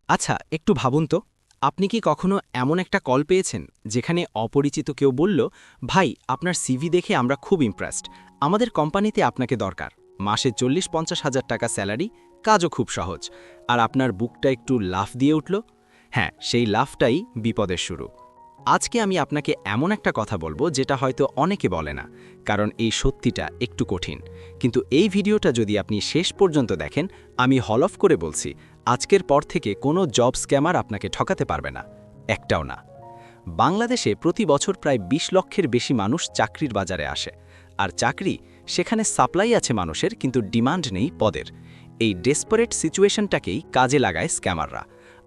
আচ্ছা, একটু ভাবুন তো, আপনি কি কখনো এমন একটা কল পেয়েছেন যেখানে অপরিচিত কেউ বলল, ভাই আপনার সিভি দেখে আমরা খুব ইমপ্রেসড, আমাদের কোম্পানিতে আপনাকে দরকার, মাসে 40-50 হাজার টাকা স্যালারি, কাজও খুব সহজ, আর আপনার বুকটা একটু লাফ দিয়ে উঠল? হ্যাঁ, সেই লাফটাই বিপদের শুরু। আজকে আমি আপনাকে এমন একটা কথা বলবো যেটা হয়তো অনেকে বলে না, কারণ এই সত্যিটা একটু কঠিন। কিন্তু এই ভিডিওটা যদি আপনি শেষ পর্যন্ত দেখেন, আমি হলফ করে বলছি, আজকের পর থেকে কোনো জব স্ক্যামার আপনাকে ঠকাতে পারবে না, একটাও না। বাংলাদেশে প্রতি বছর প্রায় ২০ লক্ষের বেশি মানুষ চাকরির বাজারে আসে, আর চাকরি, সেখানে সাপ্লাই আছে মানুষের, কিন্তু ডিমান্ড নেই পদের। এই ডেসপারেট সিচুয়েশনটাকেই কাজে লাগায় স্ক্যামাররা।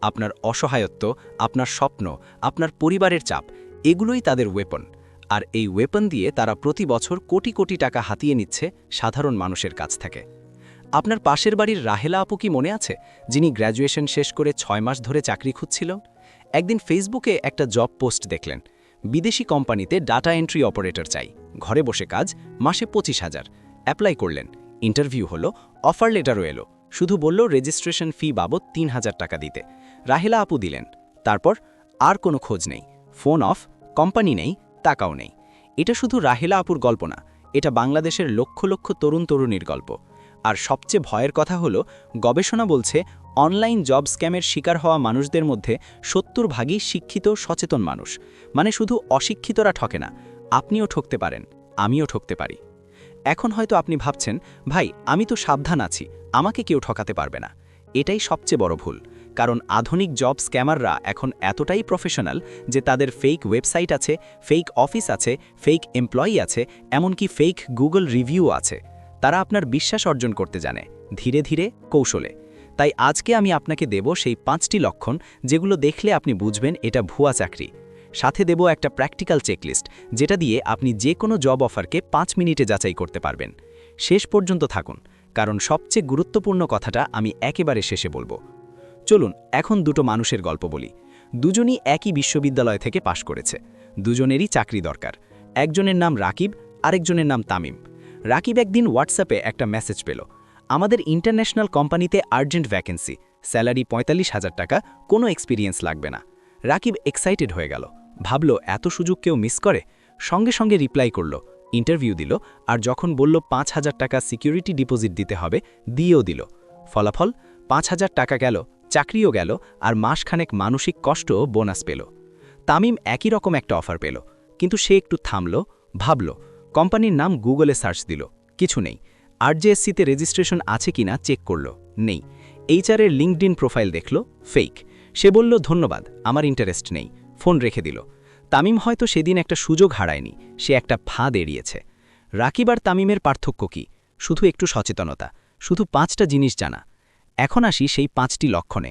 আপনার অসহায়ত্ব, আপনার স্বপ্ন, আপনার পরিবারের চাপ, এগুলোই তাদের ওয়েপন। আর এই ওয়েপন দিয়ে তারা প্রতি বছর কোটি কোটি টাকা হাতিয়ে নিচ্ছে সাধারণ মানুষের কাছ থেকে। আপনার পাশের বাড়ির রাহেলা আপু কি মনে আছে, যিনি গ্র্যাজুয়েশন শেষ করে ৬ মাস ধরে চাকরি খুঁজছিল? একদিন ফেসবুকে একটা জব পোস্ট দেখলেন, বিদেশি কোম্পানিতে ডাটা এন্ট্রি অপারেটর চাই, ঘরে বসে কাজ, মাসে ২৫,০০০। অ্যাপ্লাই করলেন, ইন্টারভিউ হলো, অফার লেটারও এলো, শুধু বলল রেজিস্ট্রেশন ফি বাবদ ৩,০০০ টাকা দিতে। রাহেলা আপু দিলেন। তারপর আর কোনো খোঁজ নেই, ফোন অফ, কোম্পানি নেই, টাকাও নেই। এটা শুধু রাহেলা আপুর গল্প না, এটা বাংলাদেশের লক্ষ লক্ষ তরুণ তরুণীর গল্প। আর সবচেয়ে ভয়ের কথা হলো, গবেষণা বলছে অনলাইন জব স্ক্যামের শিকার হওয়া মানুষদের মধ্যে ৭০% শিক্ষিত সচেতন মানুষ। মানে শুধু অশিক্ষিতরা ঠকে না, আপনিও ঠকতে পারেন, আমিও ঠকতে পারি। এখন হয়তো আপনি ভাবছেন, ভাই আমি তো সাবধান আছি, আমাকে কেউ ঠকাতে পারবে না। এটাই সবচেয়ে বড় ভুল, কারণ আধুনিক জব স্ক্যামাররা এখন এতটাই প্রফেশনাল যে তাদের ফেক ওয়েবসাইট আছে, ফেক অফিস আছে, ফেক এমপ্লয়ি আছে, এমনকি ফেক গুগল রিভিউ আছে। তারা আপনার বিশ্বাস অর্জন করতে জানে, ধীরে ধীরে, কৌশলে। তাই আজকে আমি আপনাকে দেব সেই ৫টি লক্ষণ, যেগুলো দেখলে আপনি বুঝবেন এটা ভুয়া চাকরি। সাথে দেব একটা প্র্যাকটিক্যাল চেকলিস্ট, যেটা দিয়ে আপনি যে কোনো জব অফারকে ৫ মিনিটে যাচাই করতে পারবেন। শেষ পর্যন্ত থাকুন, কারণ সবচেয়ে গুরুত্বপূর্ণ কথাটা আমি একেবারে শেষে বলবো। চলুন এখন দুটো মানুষের গল্প বলি। দুজনই একই বিশ্ববিদ্যালয় থেকে পাশ করেছে, দুজনেরই চাকরি দরকার। একজনের নাম রাকিব, আরেকজনের নাম তামিম। রাকিব একদিন হোয়াটসঅ্যাপে একটা মেসেজ পেল, আমাদের ইন্টারন্যাশনাল কোম্পানিতে আর্জেন্ট ভ্যাকেন্সি, স্যালারি ৪৫,০০০ টাকা, কোনো এক্সপিরিয়েন্স লাগবে না। রাকিব এক্সাইটেড হয়ে গেল, ভাবল এত সুযোগ কেউ মিস করে। সঙ্গে সঙ্গে রিপ্লাই করল, ইন্টারভিউ দিল, আর যখন বলল ৫,০০০ টাকা সিকিউরিটি ডিপোজিট দিতে হবে, দিয়েও দিল। ফলাফল, ৫,০০০ টাকা গেল, চাকরিও গেল, আর মাসখানেক মানসিক কষ্ট বোনাস পেল। তামিম একই রকম একটা অফার পেল, কিন্তু সে একটু থামল, ভাবল, কোম্পানির নাম গুগলে সার্চ দিল, কিছু নেই। আরজেএসসিতে রেজিস্ট্রেশন আছে কিনা চেক করল, নেই। এইচআরের লিঙ্কডইন প্রোফাইল দেখল, ফেক। সে বলল, ধন্যবাদ, আমার ইন্টারেস্ট নেই, ফোন রেখে দিল। তামিম হয়তো সেদিন একটা সুযোগ হারায়নি, সে একটা ফাঁদ এড়িয়েছে। রাকিব আর তামিমের পার্থক্য কি? শুধু একটু সচেতনতা, শুধু ৫টা জিনিস জানা। এখন আসি সেই ৫টি লক্ষণে।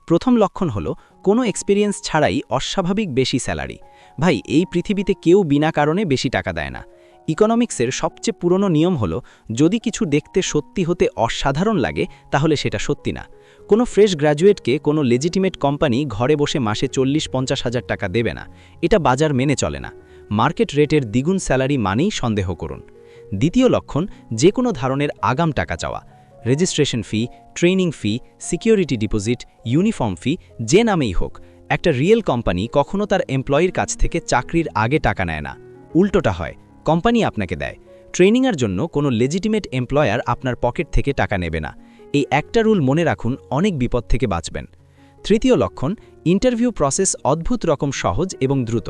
প্রথম লক্ষণ হলো, কোনো এক্সপিরিয়েন্স ছাড়াই অস্বাভাবিক বেশি স্যালারি। ভাই, এই পৃথিবীতে কেউ বিনা কারণে বেশি টাকা দেয় না। ইকোনমিক্সের সবচেয়ে পুরনো নিয়ম হলো, যদি কিছু দেখতে সত্যি হতে অসাধারণ লাগে, তাহলে সেটা সত্যি না। কোনো ফ্রেশ গ্র্যাজুয়েটকে কোনো লেজিটিমেট কোম্পানি ঘরে বসে মাসে ৪০-৫০ হাজার টাকা দেবে না, এটা বাজার মেনে চলে না। মার্কেট রেটের দ্বিগুণ স্যালারি মানেই সন্দেহ করুন। দ্বিতীয় লক্ষণ, যে কোনো ধরনের আগাম টাকা চাওয়া। রেজিস্ট্রেশন ফি, ট্রেনিং ফি, সিকিউরিটি ডিপোজিট, ইউনিফর্ম ফি, যে নামেই হোক, একটা রিয়েল কোম্পানি কখনো তার এমপ্লয়ির কাছ থেকে চাকরির আগে টাকা নেয় না। উল্টোটা হয়, কোম্পানি আপনাকে দেয়। ট্রেনিংয়ের জন্য কোনো লেজিটিমেট এমপ্লয়ার আপনার পকেট থেকে টাকা নেবে না। এই একটা রুল মনে রাখুন, অনেক বিপদ থেকে বাঁচবেন। তৃতীয় লক্ষণ, ইন্টারভিউ প্রসেস অদ্ভুত রকম সহজ এবং দ্রুত।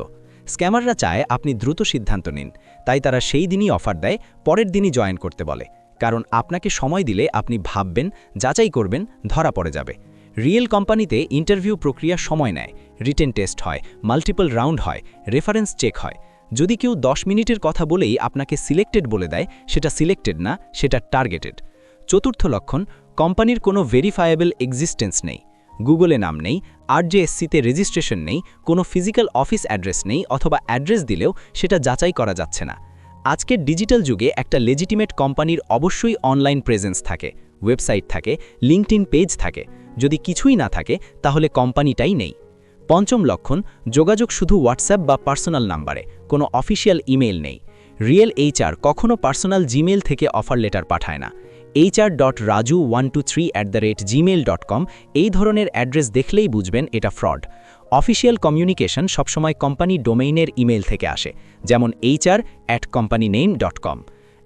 স্ক্যামাররা চায় আপনি দ্রুত সিদ্ধান্ত নিন, তাই তারা সেই দিনই অফার দেয়, পরের দিনই জয়েন করতে বলে। কারণ আপনাকে সময় দিলে আপনি ভাববেন, যাচাই করবেন, ধরা পড়ে যাবে। রিয়েল কোম্পানিতে ইন্টারভিউ প্রক্রিয়া সময় নেয়, রিটেন টেস্ট হয়, মাল্টিপল রাউন্ড হয়, রেফারেন্স চেক হয়। যদি কেউ ১০ মিনিটের কথা বলেই আপনাকে সিলেক্টেড বলে দেয়, সেটা সিলেক্টেড না, সেটা টার্গেটেড। চতুর্থ লক্ষণ, কোম্পানির কোনো ভেরিফায়েবল এক্সিস্টেন্স নেই। গুগলে নাম নেই, আরজেএসসিতে রেজিস্ট্রেশন নেই, কোনো ফিজিক্যাল অফিস অ্যাড্রেস নেই, অথবা অ্যাড্রেস দিলেও সেটা যাচাই করা যাচ্ছে না। আজকের ডিজিটাল যুগে একটা লেজিটিমেট কোম্পানির অবশ্যই অনলাইন প্রেজেন্স থাকে, ওয়েবসাইট থাকে, লিঙ্কডইন পেজ থাকে। যদি কিছুই না থাকে, তাহলে কোম্পানিটাই নেই। পঞ্চম লক্ষণ, যোগাযোগ শুধু হোয়াটসঅ্যাপ বা পার্সোনাল নাম্বারে, কোনো অফিসিয়াল ইমেইল নেই। রিয়েল এইচআর কখনো পার্সোনাল জিমেইল থেকে অফার লেটার পাঠায় না। hr.raju123@gmail.com এই ধরনের অ্যাড্রেস দেখলেই বুঝবেন এটা ফ্রড। অফিসিয়াল কমিউনিকেশন সবসময় কোম্পানি ডোমেইনের ইমেল থেকে আসে, যেমন hr@companyname.com।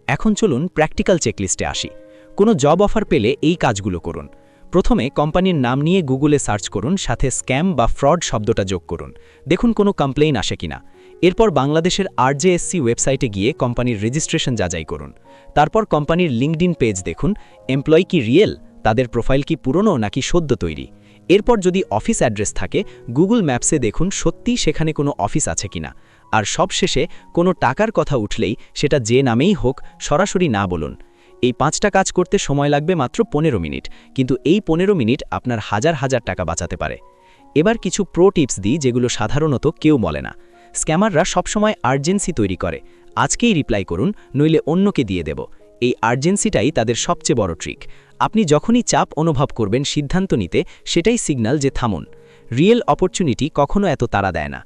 এখন চলুন প্র্যাকটিক্যাল চেকলিস্টে আসি। কোনো জব অফার পেলে এই কাজগুলো করুন। প্রথমে কোম্পানির নাম নিয়ে গুগলে সার্চ করুন, সাথে স্ক্যাম বা ফ্রড শব্দটা যোগ করুন, দেখুন কোনো কমপ্লেইন আসে কিনা। এরপর বাংলাদেশের RJSC ওয়েবসাইটে গিয়ে কোম্পানির রেজিস্ট্রেশন যাচাই করুন। তারপর কোম্পানির লিঙ্কডইন পেজ দেখুন, এমপ্লয়ি কি রিয়েল, তাদের প্রোফাইল কি পুরনো নাকি সদ্য তৈরি। এরপর যদি অফিস অ্যাড্রেস থাকে, গুগল ম্যাপসে দেখুন সত্যি সেখানে কোনো অফিস আছে কিনা। আর সবশেষে কোনো টাকার কথা উঠলেই সেটা যে নামেই হোক সরাসরি না বলুন। এই 5টা কাজ করতে সময় লাগবে মাত্র 15 মিনিট, কিন্তু এই 15 মিনিট আপনার হাজার হাজার টাকা বাঁচাতে পারে। এবার কিছু প্রো টিপস দিই যেগুলো সাধারণত কেউ বলে না। স্ক্যামাররা সবসময় আর্জেন্সি তৈরি করে, আজকেই রিপ্লাই করুন নইলে অন্যকে দিয়ে দেব। এই আর্জেন্সিটাই তাদের সবচেয়ে বড় ট্রিক। আপনি যখনই চাপ অনুভব করবেন সিদ্ধান্ত নিতে, সেটাই সিগন্যাল যে থামুন। রিয়েল অপরচুনিটি কখনো এত তাড়া দেয় না।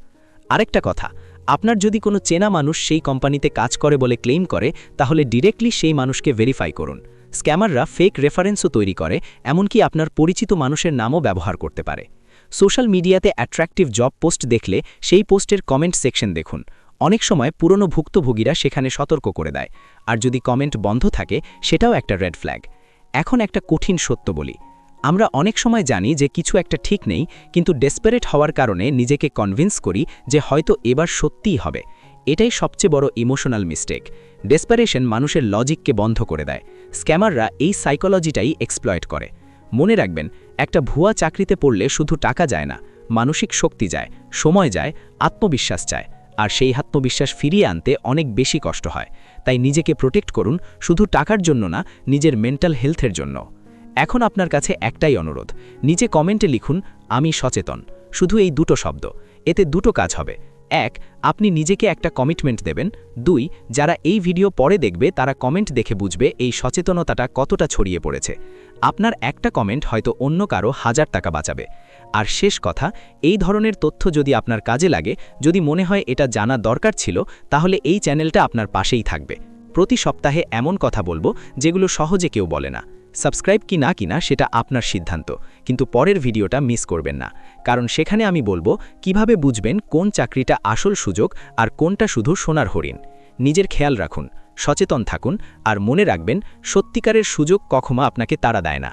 আরেকটা কথা, আপনার যদি কোনো চেনা মানুষ সেই কোম্পানিতে কাজ করে বলে ক্লেইম করে, তাহলে ডিরেক্টলি সেই মানুষকে ভেরিফাই করুন। স্ক্যামাররা ফেক রেফারেন্সও তৈরি করে, এমনকি আপনার পরিচিত মানুষের নামও ব্যবহার করতে পারে। সোশ্যাল মিডিয়াতে অ্যাট্রাকটিভ জব পোস্ট দেখলে সেই পোস্টের কমেন্ট সেকশন দেখুন। অনেক সময় পুরনো ভুক্তভোগীরা সেখানে সতর্ক করে দেয়, আর যদি কমেন্ট বন্ধ থাকে সেটাও একটা রেড ফ্ল্যাগ। এখন একটা কঠিন সত্য বলি, আমরা অনেক সময় জানি যে কিছু একটা ঠিক নেই, কিন্তু ডেসপারেট হওয়ার কারণে নিজেকে কনভিন্স করি যে হয়তো এবার সত্যিই হবে। এটাই সবচেয়ে বড় ইমোশনাল মিস্টেক। ডেসপারেশন মানুষের লজিককে বন্ধ করে দেয়। স্ক্যামাররা এই সাইকোলজিটাই এক্সপ্লয়েট করে। মনে রাখবেন, একটা ভুয়া চাকরিতে পড়লে শুধু টাকা যায় না, মানসিক শক্তি যায়, সময় যায়, আত্মবিশ্বাস যায়। আর সেই আত্মবিশ্বাস ফিরিয়ে আনতে অনেক বেশি কষ্ট হয়। তাই নিজেকে প্রোটেক্ট করুন, শুধু টাকার জন্য না, নিজের মেন্টাল হেলথের জন্য। এখন আপনার কাছে একটাই অনুরোধ, নিচে কমেন্টে লিখুন আমি সচেতন, শুধু এই দুটো শব্দ। এতে দুটো কাজ হবে। 1, আপনি নিজেকে একটা কমিটমেন্ট দেবেন। 2, যারা এই ভিডিও পরে দেখবে তারা কমেন্ট দেখে বুঝবে এই সচেতনতাটা কতটা ছড়িয়ে পড়েছে। আপনার একটা কমেন্ট হয়তো অন্য কারো 1000 টাকা বাঁচাবে। আর শেষ কথা, এই ধরনের তথ্য যদি আপনার কাজে লাগে, যদি মনে হয় এটা জানা দরকার ছিল, তাহলে এই চ্যানেলটা আপনার পাশেই থাকবে। প্রতি সপ্তাহে এমন কথা বলবো যেগুলো সহজে কেউ বলে না। সাবস্ক্রাইব কি না কিনা সেটা আপনার সিদ্ধান্ত, কিন্তু পরের ভিডিওটা মিস করবেন না, কারণ সেখানে আমি বলবো কিভাবে বুঝবেন কোন চাকরিটা আসল সুযোগ আর কোনটা শুধু সোনার হরিণ। নিজের খেয়াল রাখুন, সচেতন থাকুন, আর মনে রাখবেন সত্যিকারের সুযোগ কখনো আপনাকে তাড়া দেয় না।